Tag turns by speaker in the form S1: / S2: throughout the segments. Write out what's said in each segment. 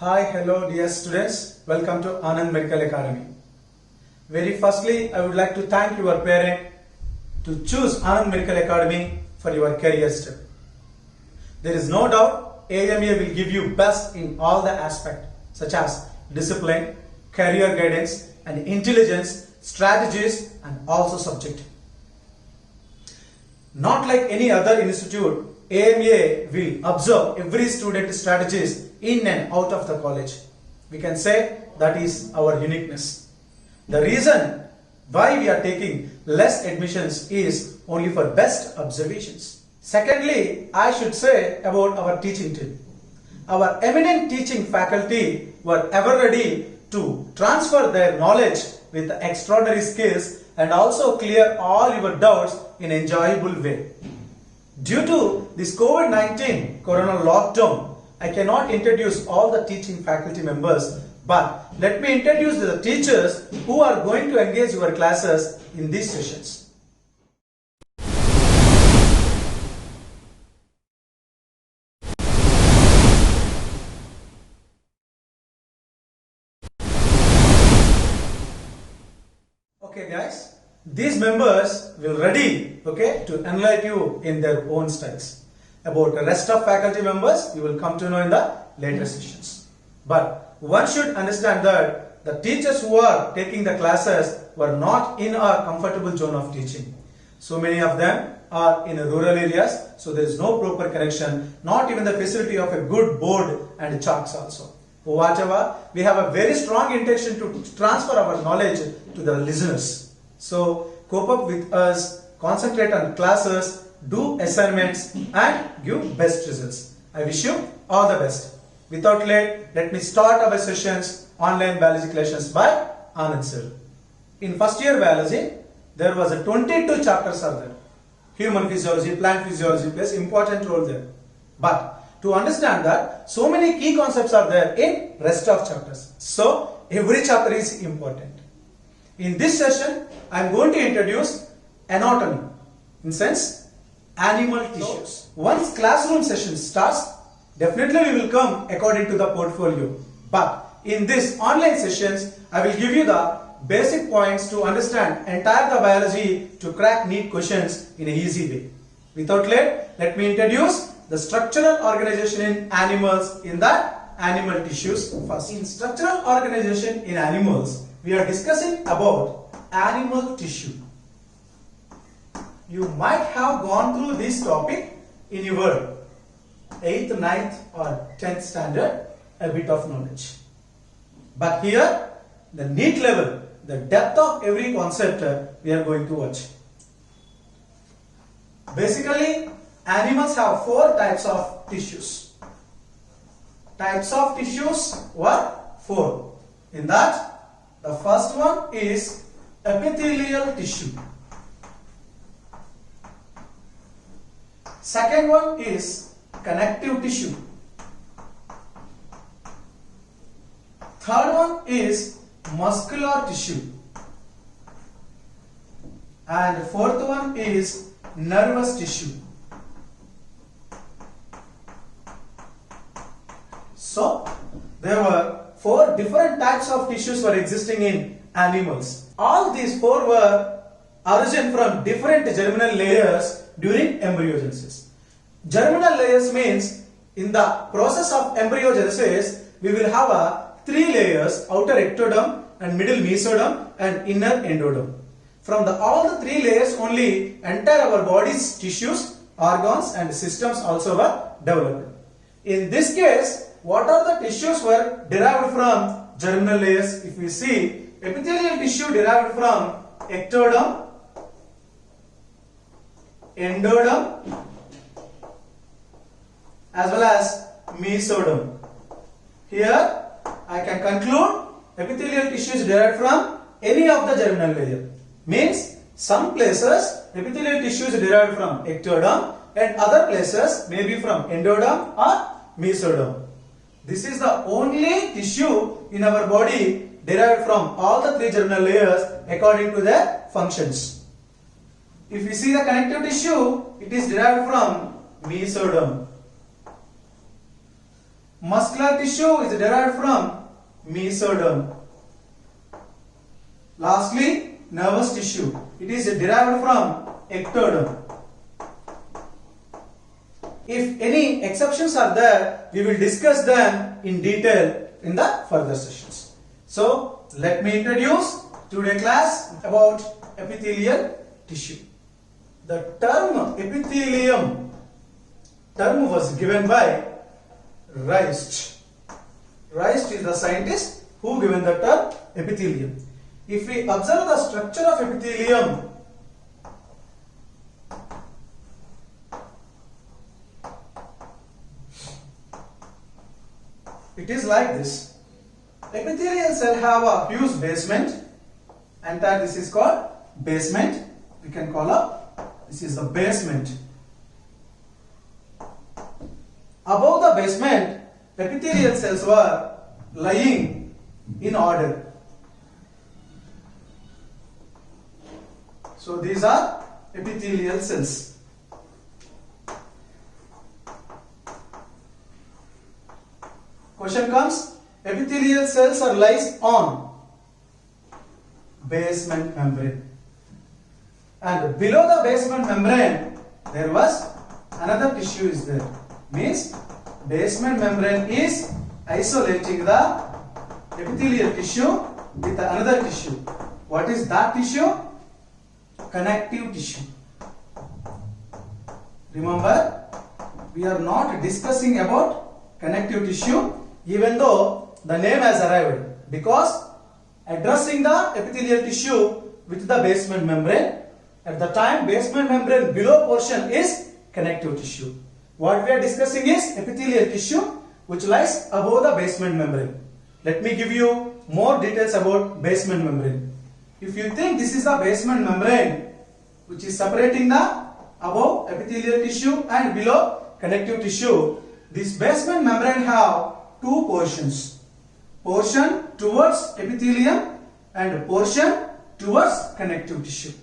S1: Hi, hello dear students. Welcome to Anand Medical Academy. Very firstly, I would like to thank your parent to choose Anand Medical Academy for your career step. There is no doubt AMA will give you best in all the aspects such as discipline, career guidance and intelligence, strategies and also subject. Not like any other institute, AMA will observe every student's strategies in and out of the college. We can say that is our uniqueness. The reason why we are taking less admissions is only for best observations. Secondly, I should say about our teaching team. Our eminent teaching faculty were ever ready to transfer their knowledge with extraordinary skills and also clear all your doubts in an enjoyable way. Due to this COVID-19 corona lockdown, I cannot introduce all the teaching faculty members, but let me introduce the teachers who are going to engage your classes in these sessions. Okay guys, these members will ready to enlighten you in their own styles. About the rest of faculty members, you will come to know in the later sessions. But one should understand that the teachers who are taking the classes were not in a comfortable zone of teaching. So many of them are in rural areas, so there is no proper connection, not even the facility of a good board and chalks also. Whatever, we have a very strong intention to transfer our knowledge to the listeners. So cope up with us, concentrate on classes, do assignments and give best results. I wish you all the best. Without late, let me start our sessions online biology classes by Anand sir. In first year biology, there was a 22 chapters are there. Human physiology, plant physiology plays important role there. But to understand that, so many key concepts are there in rest of chapters. So every chapter is important. In this session, I am going to introduce anatomy. In sense, animal tissues. Once classroom session starts, definitely we will come according to the portfolio. But in this online sessions, I will give you the basic points to understand entire the biology to crack neat questions in an easy way. Without late, let me introduce the structural organization in animals in the animal tissues first. In structural organization in animals, we are discussing about animal tissue. You might have gone through this topic in your 8th, 9th or 10th standard, a bit of knowledge. But here, the neat level, the depth of every concept we are going to watch. Basically, animals have 4 types of tissues. Types of tissues were 4. In that, the first one is epithelial tissue. Second one is connective tissue. Third one is muscular tissue. And fourth one is nervous tissue. So, there were 4 different types of tissues were existing in animals. All these 4 were origin from different germinal layers during embryogenesis. Germinal layers means in the process of embryogenesis, we will have 3 layers, outer ectoderm and middle mesoderm and inner endoderm. From all the 3 layers only entire our body's tissues, organs and systems also were developed. In this case, what are the tissues were derived from germinal layers? If we see, epithelial tissue derived from ectoderm, endoderm as well as mesoderm. Here I can conclude epithelial tissue is derived from any of the germinal layer. Means some places epithelial tissue is derived from ectoderm and other places may be from endoderm or mesoderm. This is the only tissue in our body derived from all the 3 germinal layers according to their functions. If we see the connective tissue, it is derived from mesoderm. Muscular tissue is derived from mesoderm. Lastly, nervous tissue. It is derived from ectoderm. If any exceptions are there, we will discuss them in detail in the further sessions. So, let me introduce today's class about epithelial tissue. The term epithelium was given by Reist. Reist is the scientist who given the term epithelium. If we observe the structure of epithelium, it is like this. Epithelial cell have a huge basement, and that this is called basement. We can call up, this is the basement. Above the basement, epithelial cells were lying in order. So these are epithelial cells. Question comes, epithelial cells are lies on basement membrane, and below the basement membrane there was another tissue is there. Means basement membrane is isolating the epithelial tissue with another tissue. What is that tissue? Connective tissue. Remember, we are not discussing about connective tissue even though the name has arrived, because addressing the epithelial tissue with the basement membrane, at the time basement membrane below portion is connective tissue. What we are discussing is epithelial tissue which lies above the basement membrane. Let me give you more details about basement membrane. If you think this is the basement membrane which is separating the above epithelial tissue and below connective tissue, this basement membrane have two portions. Portion towards epithelium and portion towards connective tissue.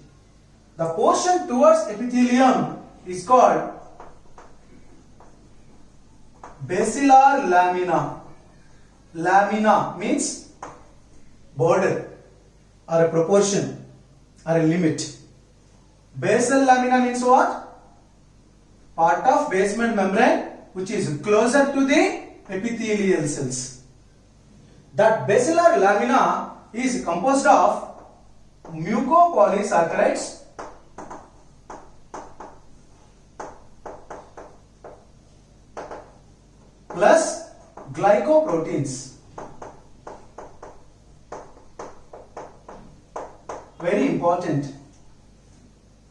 S1: The portion towards epithelium is called basilar lamina. Lamina means border or a proportion or a limit. Basal lamina means what? Part of basement membrane which is closer to the epithelial cells. That basilar lamina is composed of mucopolysaccharides plus glycoproteins. Very important.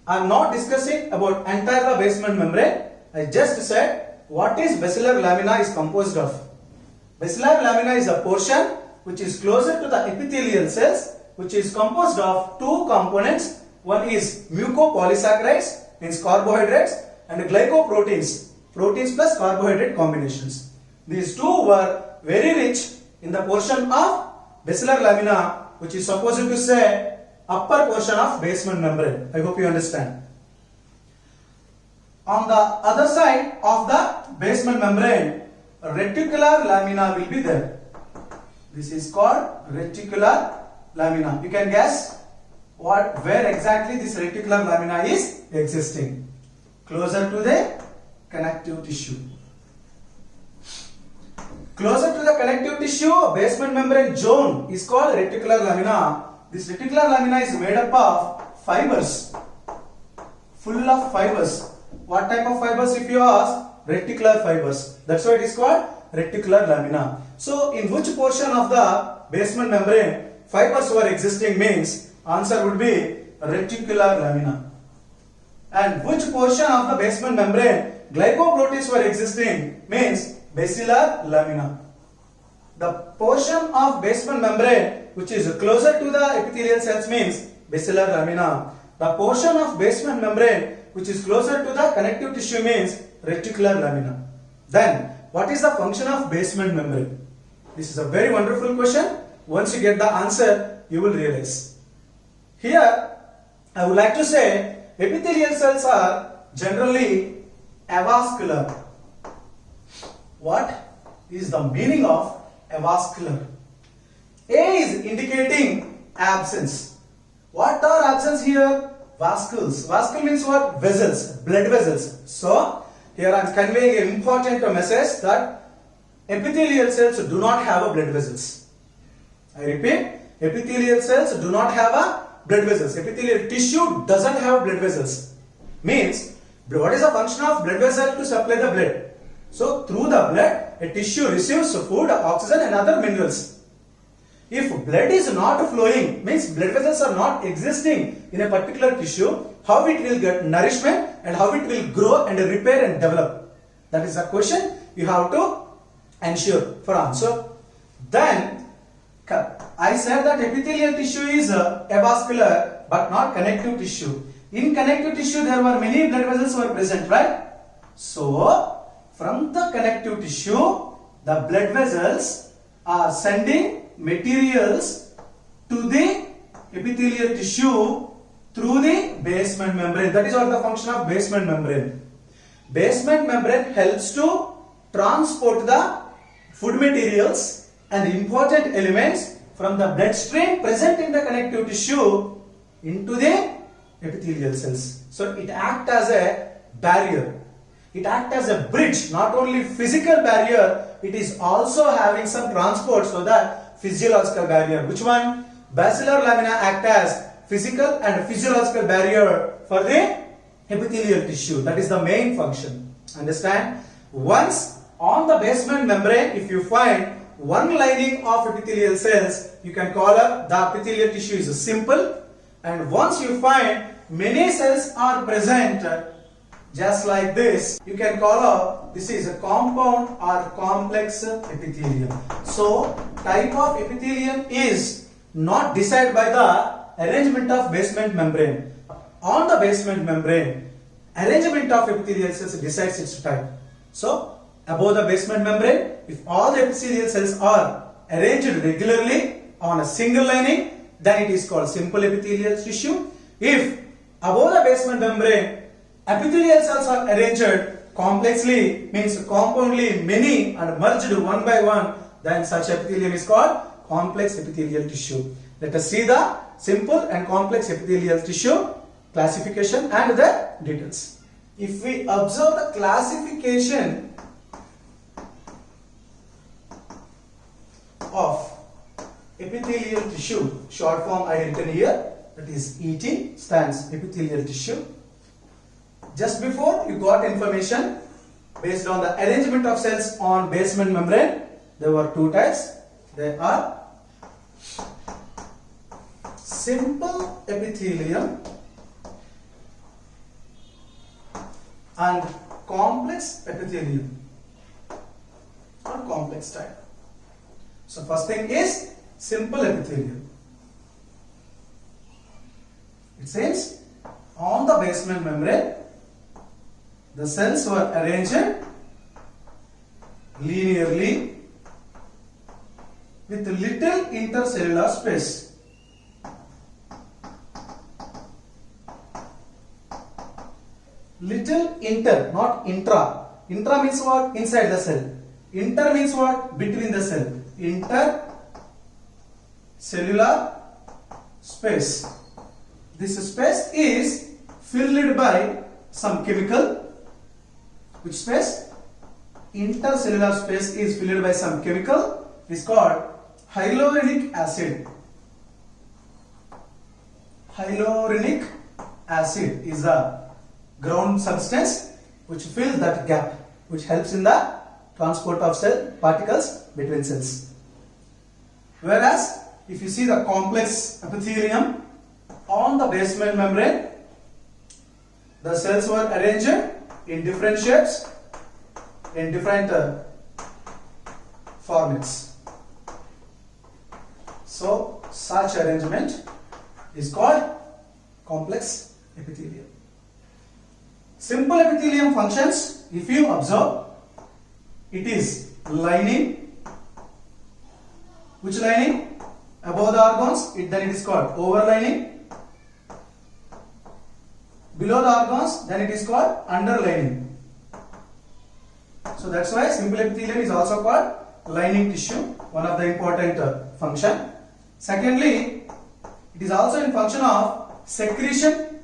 S1: I am not discussing about entire basement membrane. I just said what is basilar lamina is composed of. Basilar lamina is a portion which is closer to the epithelial cells, which is composed of two components. One is mucopolysaccharides, means carbohydrates, and glycoproteins, proteins plus carbohydrate combinations. These two were very rich in the portion of basilar lamina, which is supposed to say upper portion of basement membrane. I hope you understand. On the other side of the basement membrane, reticular lamina will be there. This is called reticular lamina. You can guess where exactly this reticular lamina is existing. Closer to the connective tissue. Closer to the connective tissue, basement membrane zone is called reticular lamina. This reticular lamina is made up of fibers, full of fibers. What type of fibers if you ask? Reticular fibers. That's why it is called reticular lamina. So in which portion of the basement membrane fibers were existing means answer would be reticular lamina. And which portion of the basement membrane glycoproteins were existing means basilar lamina. The portion of basement membrane which is closer to the epithelial cells means basilar lamina. The portion of basement membrane which is closer to the connective tissue means reticular lamina. Then, what is the function of basement membrane? This is a very wonderful question. Once you get the answer, you will realize. Here, I would like to say, epithelial cells are generally avascular. What? is the meaning of avascular. A is indicating absence. What are absence here? Vascles. Vascule means what? Vessels, blood vessels. So here I am conveying an important message that epithelial cells do not have a blood vessels. I repeat, epithelial cells do not have a blood vessels. Epithelial tissue doesn't have blood vessels. Means, what is the function of blood vessel? To supply the blood. So through the blood, a tissue receives food, oxygen and other minerals. If blood is not flowing, means blood vessels are not existing in a particular tissue, how it will get nourishment and how it will grow and repair and develop? That is a question you have to ensure for answer. Then I said that epithelial tissue is avascular but not connective tissue. In connective tissue there were many blood vessels were present, right? So from the connective tissue the blood vessels are sending materials to the epithelial tissue through the basement membrane. That is what the function of basement membrane. Basement membrane helps to transport the food materials and important elements from the bloodstream present in the connective tissue into the epithelial cells. So it acts as a barrier. It acts as a bridge, not only physical barrier, it is also having some transport, so that physiological barrier. Which one? Basilar lamina act as physical and physiological barrier for the epithelial tissue. That is the main function. Understand? Once on the basement membrane, if you find one lining of epithelial cells, you can call up the epithelial tissue is simple. And once you find many cells are present, just like this, you can call out this is a compound or complex epithelium. So type of epithelium is not decided by the arrangement of basement membrane. On the basement membrane, arrangement of epithelial cells decides its type. So above the basement membrane, if all the epithelial cells are arranged regularly on a single lining, then it is called simple epithelial tissue. If above the basement membrane, epithelial cells are arranged complexly, means compoundly many and merged one by one, then such epithelium is called complex epithelial tissue. Let us see the simple and complex epithelial tissue classification and the details. If we observe the classification of epithelial tissue, short form I written here, that is ET, stands epithelial tissue. Just before you got information based on the arrangement of cells on basement membrane, there were two types. They are simple epithelium and complex epithelium or complex type. So first thing is simple epithelium. It says on the basement membrane the cells were arranged linearly with little intercellular space. Little inter, not intra. Intra means what? Inside the cell. Inter means what? Between the cell. Intercellular space. This space is filled by some chemical. Which space? Intercellular space is filled by some chemical. It is called hyaluronic acid. Hyaluronic acid is a ground substance which fills that gap, which helps in the transport of cell particles between cells. Whereas if you see the complex epithelium on the basement membrane, the cells were arranged in different shapes, in different formats. So such arrangement is called complex epithelium. Simple epithelium functions, if you observe, it is lining. Which lining? Above the organs, then it is called overlining. Below the organs, then it is called underlining. So So that's why simple epithelium is also called lining tissue, one of the important function. Secondly, it is also in function of secretion.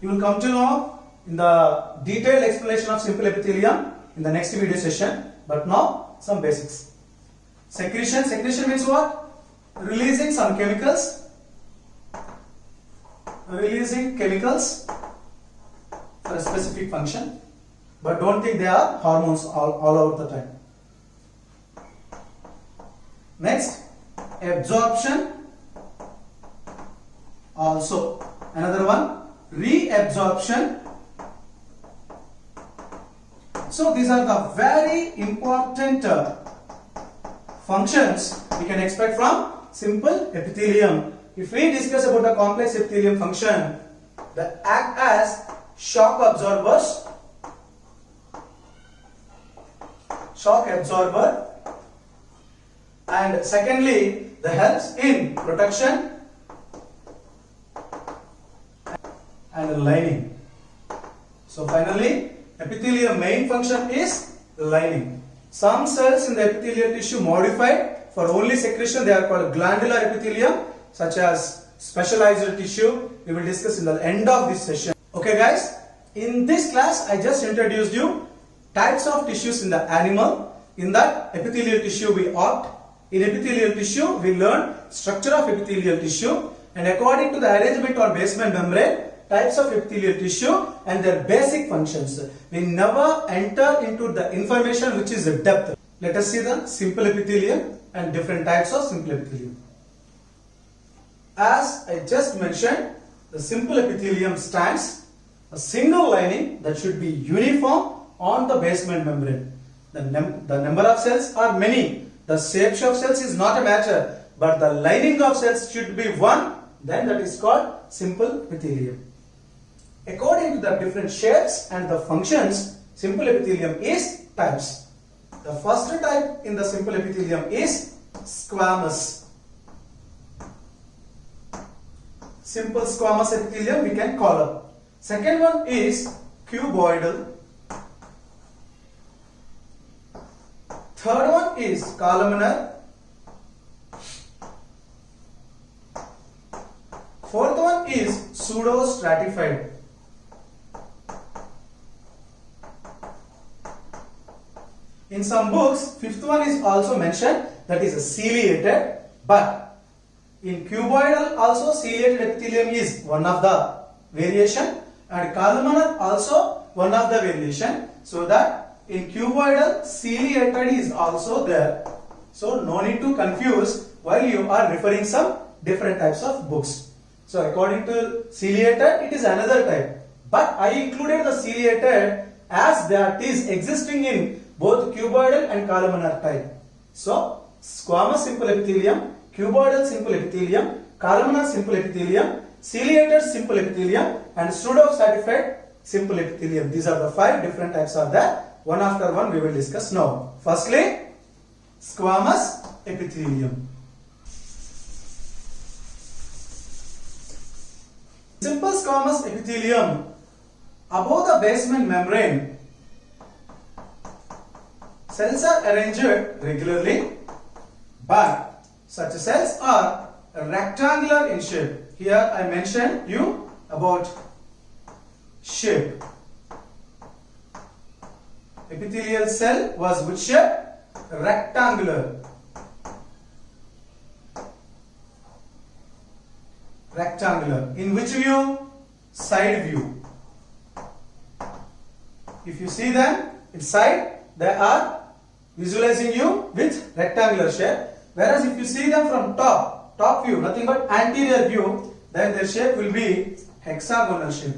S1: You will come to know in the detailed explanation of simple epithelium in the next video session. But now some basics. Secretion means what? Releasing some chemicals. Releasing chemicals for a specific function. But don't think they are hormones all over the time. Next, absorption. Also, another one, reabsorption. So these are the very important functions we can expect from simple epithelium. If we discuss about the complex epithelium function, they act as shock absorbers. Shock absorber, and secondly, they helps in protection and lining. So finally, epithelium main function is lining. Some cells in the epithelial tissue modified for only secretion, they are called glandular epithelium, such as specialized tissue. We will discuss in the end of this session. Okay guys, in this class I just introduced you types of tissues in the animal. In that epithelial tissue we opt. In epithelial tissue we learn structure of epithelial tissue, and according to the arrangement or basement membrane, types of epithelial tissue and their basic functions. We never enter into the information which is the depth. Let us see the simple epithelium and different types of simple epithelium. As I just mentioned, the simple epithelium stands a single lining that should be uniform on the basement membrane. The number of cells are many. The shape of cells is not a matter, but the lining of cells should be one. Then that is called simple epithelium. According to the different shapes and the functions, simple epithelium is types. The first type in the simple epithelium is squamous. Simple squamous epithelium we can call up. Second one is cuboidal. Third one is columnar. Fourth one is pseudostratified. In some books, fifth one is also mentioned, that is ciliated, but in cuboidal also ciliated epithelium is one of the variation, and columnar also one of the variation, so that in cuboidal ciliated is also there. So no need to confuse while you are referring some different types of books. So according to ciliated, it is another type, but I included the ciliated as that is existing in both cuboidal and columnar type. So squamous simple epithelium, cuboidal simple epithelium, columnar simple epithelium, ciliated simple epithelium, and pseudostratified simple epithelium. These are the 5 different types are there. One after one we will discuss now. Firstly, squamous epithelium. Simple squamous epithelium, above the basement membrane, cells are arranged regularly, but such cells are rectangular in shape. Here I mentioned you about shape. Epithelial cell was which shape? Rectangular. Rectangular. In which view? Side view. If you see them inside, they are visualizing you with rectangular shape. Whereas if you see them from top view, nothing but anterior view, then their shape will be hexagonal shape.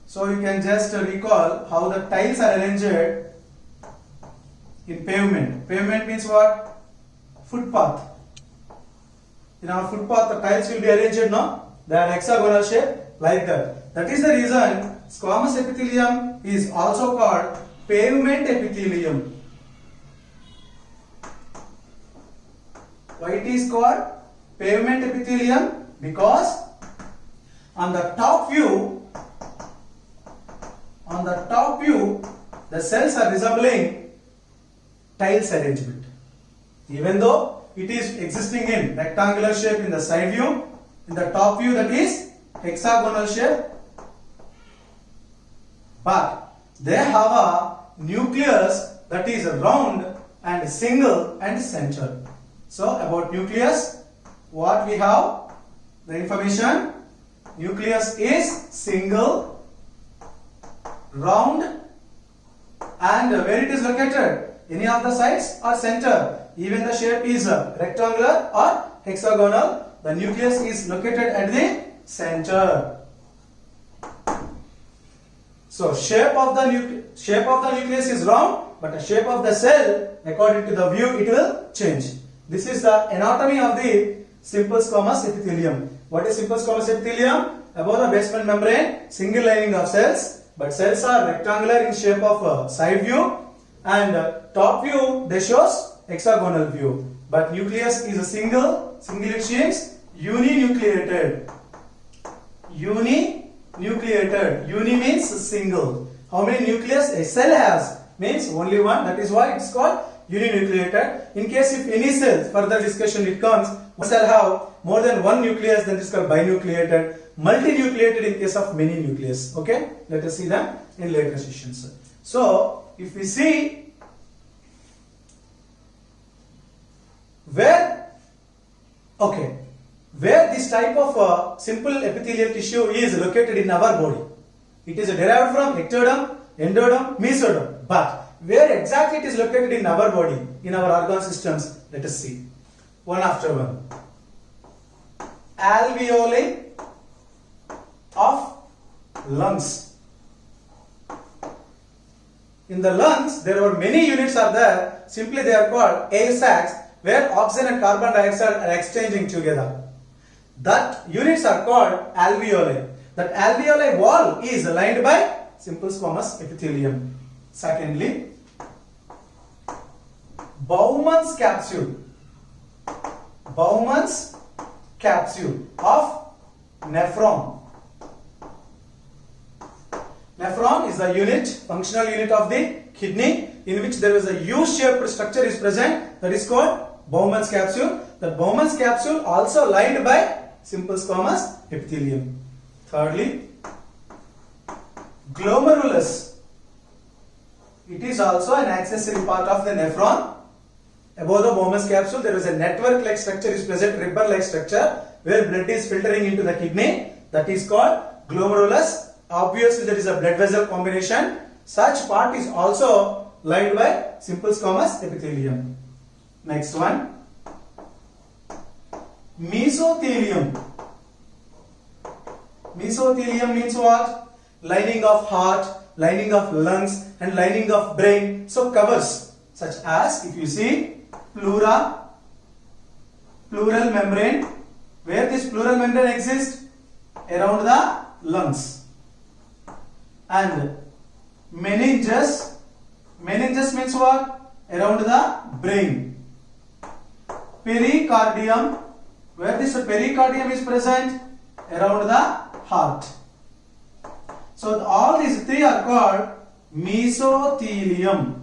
S1: So you can just recall how the tiles are arranged in pavement. Pavement means what? Footpath. In our footpath, the tiles will be arranged, no? They are hexagonal shape like that. That is the reason squamous epithelium is also called pavement epithelium. Why it is called pavement epithelium? Because on the top view, on the top view, the cells are resembling tiles arrangement. Even though it is existing in rectangular shape in the side view, in the top view that is hexagonal shape, but they have a nucleus that is round and single and center. So about nucleus, what we have, the information, nucleus is single, round, and where it is located, any of the sides or center, even the shape is rectangular or hexagonal, the nucleus is located at the center. So shape of the nucleus is round, but the shape of the cell, according to the view, it will change. This is the anatomy of the simple squamous epithelium. What is simple squamous epithelium? Above the basement membrane, single lining of cells, but cells are rectangular in shape of side view, and top view they shows hexagonal view. But nucleus is a single it means uninucleated. Uninucleated. Uni means single. How many nucleus a cell has? Means only one. That is why it's called uninucleated. In case if any cell, further discussion it comes, one cell have more than one nucleus, then it's called binucleated. Multinucleated in case of many nucleus. Okay, let us see them in later sessions. So if we see where this type of simple epithelial tissue is located in our body, it is derived from ectoderm, endoderm, mesoderm, but where exactly it is located in our body, in our organ systems, let us see one after one. Alveoli of lungs. In the lungs, there are many units are there. Simply they are called air sacs, where oxygen and carbon dioxide are exchanging together. That units are called alveoli. That alveoli wall is lined by simple squamous epithelium. Secondly, Bowman's capsule. Bowman's capsule of nephron. Nephron is the unit, functional unit of the kidney, in which there is a U-shaped structure is present, that is called Bowman's capsule. The Bowman's capsule also lined by simple squamous epithelium. Thirdly, glomerulus. It is also an accessory part of the nephron. Above the Bowman's capsule, there is a network-like structure is present, ribber-like structure, where blood is filtering into the kidney. That is called glomerulus. Obviously, there is a blood vessel combination. Such part is also lined by simple squamous epithelium. Next one, mesothelium. Mesothelium means what? Lining of heart, lining of lungs, and lining of brain. So covers such as, if you see, pleura, pleural membrane. Where this pleural membrane exists? Around the lungs. And meninges. Meninges means what? Around the brain. Pericardium. Where this pericardium is present? Around the heart. So all these three are called mesothelium.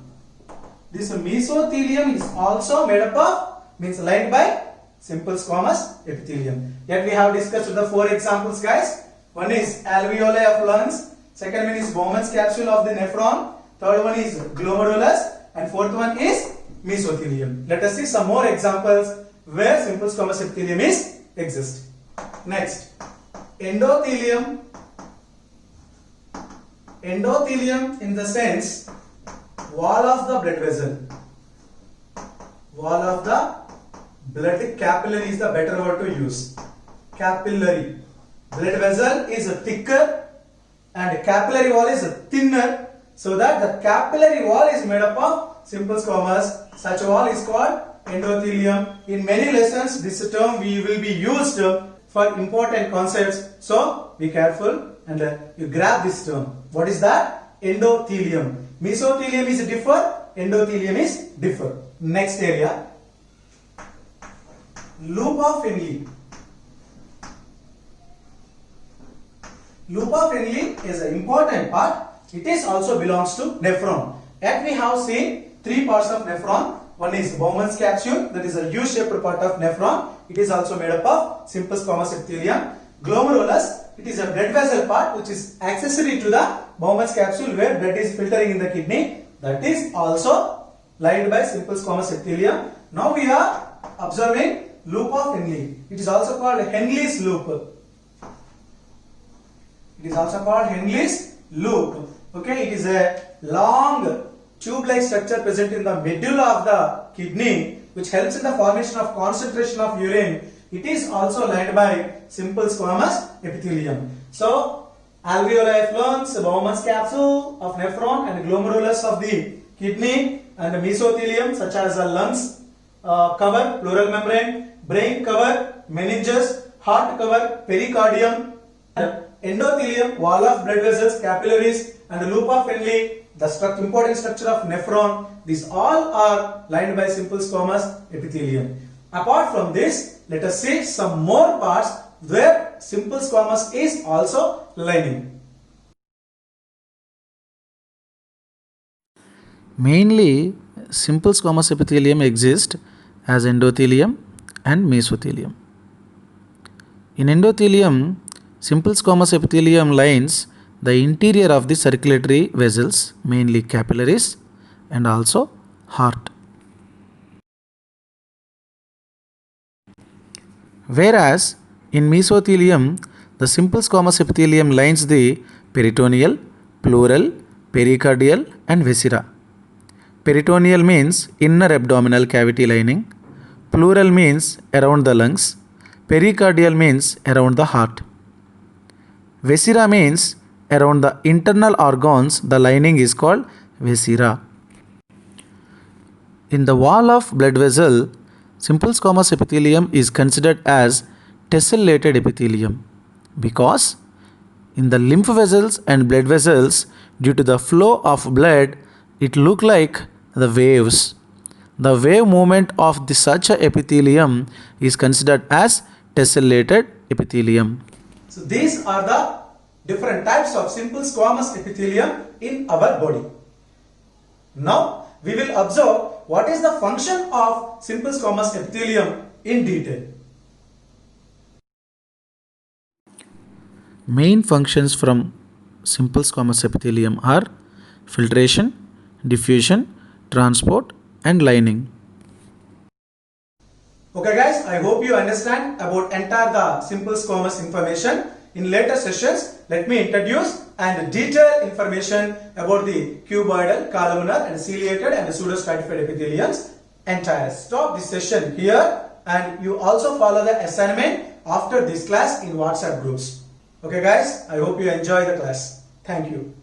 S1: This mesothelium is also made up of, means lined by simple squamous epithelium. Yet we have discussed the 4 examples, guys. One is alveoli of lungs. Second one is Bowman's capsule of the nephron. Third one is glomerulus. And fourth one is mesothelium. Let us see some more examples where simple squamous epithelium is exist. Next, endothelium. Endothelium in the sense wall of the blood vessel. Wall of the blood capillary is the better word to use. Capillary. Blood vessel is thicker and capillary wall is thinner, so that the capillary wall is made up of simple squamous. Such a wall is called endothelium. In many lessons this term we will be used for important concepts, so be careful and you grab this term. What is that? Endothelium. Mesothelium is differ, endothelium is differ. Next area, loop of Henle. Loop of Henle is an important part. It is also belongs to nephron. Yet we have seen three parts of nephron. One is Bowman's capsule, that is a U-shaped part of nephron. It is also made up of simple squamous epithelium. Glomerulus, it is a blood vessel part which is accessory to the Bowman's capsule where blood is filtering in the kidney. That is also lined by simple squamous epithelium. Now we are observing loop of Henle. It is also called Henle's loop. It is also called Henle's loop. Okay, it is a long tube-like structure present in the medulla of the kidney which helps in the formation of concentration of urine. It is also lined by simple squamous epithelium. So, alveoli effluence, Bowman's capsule of nephron and glomerulus of the kidney and mesothelium such as the lungs cover, pleural membrane, brain cover, meninges, heart cover, pericardium, endothelium, wall of blood vessels, capillaries and the loop of Henle, the important structure of nephron. These all are lined by simple squamous epithelium. Apart from this, let us see some more parts where simple squamous is also lining.
S2: Mainly, simple squamous epithelium exists as endothelium and mesothelium. In endothelium, simple squamous epithelium lines the interior of the circulatory vessels, mainly capillaries and also heart. Whereas in mesothelium, the simple squamous epithelium lines the peritoneal, pleural, pericardial and viscera. Peritoneal means inner abdominal cavity lining, pleural means around the lungs, pericardial means around the heart. Viscera means around the internal organs, the lining is called viscera. In the wall of blood vessel, simple squamous epithelium is considered as tessellated epithelium because in the lymph vessels and blood vessels, due to the flow of blood, it look like the waves. The wave movement of such a epithelium is considered as tessellated epithelium.
S1: So these are the different types of simple squamous epithelium in our body. Now we will observe what is the function of simple squamous epithelium in detail.
S2: Main functions from simple squamous epithelium are filtration, diffusion, transport and lining.
S1: Okay guys, I hope you understand about entire the simple squamous information. In later sessions, let me introduce and detail information about the cuboidal, columnar and ciliated and pseudostratified epitheliums entire. Stop this session here and you also follow the assignment after this class in WhatsApp groups. Okay guys, I hope you enjoy the class. Thank you.